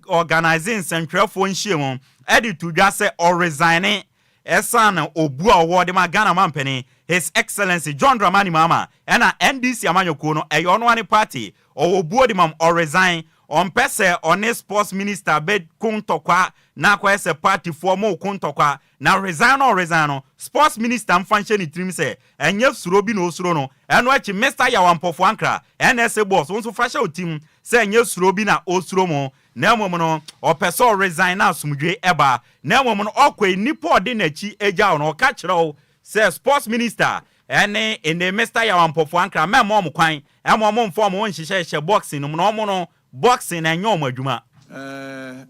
organizing Central Phone Shimon, Editu Jase or resigning. Esan Obua Award Ghana Mampeni, His Excellency John Dramani Mama, and a NDC Amanyokuno, a Yonwani party, or Obuodimam or resign, on Pese on a sports minister bed Kuntokwa, Nakwa party for more Kuntokwa, now resign or resign, sports minister function in Trimse, and yes, Robin Osrono, and watch Mr. Yawampo Fwankra, and as a boss, also fashion team, saying yes, Robina Osromo. Na woman or person resign now sumdwe eba na woman okwe nipo de nachi eja on ka kire say sports minister ene in the Mr. Yawampofo ankra memo kwan e mo mfo mo nhihye boxing no boxing na nyom adwuma.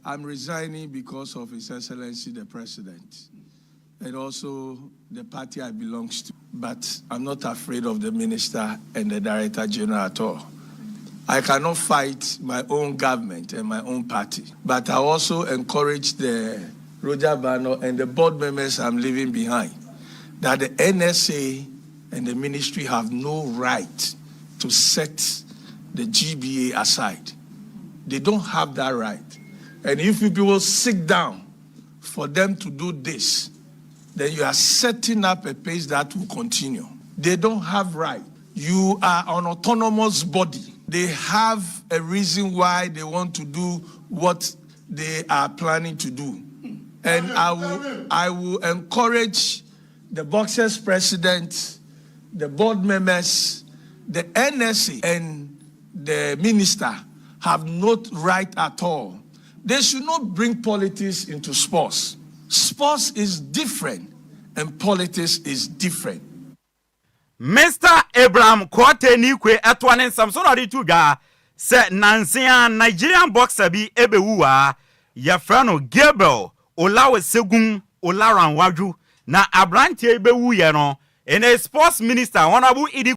I'm resigning because of His Excellency the President and also the party I belong to, but I'm not afraid of the minister and the Director General at all. I cannot fight my own government and my own party, but I also encourage the Roger Bano, and the board members I'm leaving behind, that the NSA and the ministry have no right to set the GBA aside. They don't have that right. And if you people sit down for them to do this, then you are setting up a pace that will continue. They don't have right. You are an autonomous body. They have a reason why they want to do what they are planning to do. And I will encourage the Boxers president, the board members, the NSA, and the minister have no right at all. They should not bring politics into sports. Sports is different, and politics is different. Mr. Abraham Kote Nikwe Etwanen Samson Orituga se Nansia Nigerian boxer bi ebewuwa yafrano Gabriel Olawe Segun Olaran Waju na Abrantie ebewu ye no ene sports minister Honorable Idi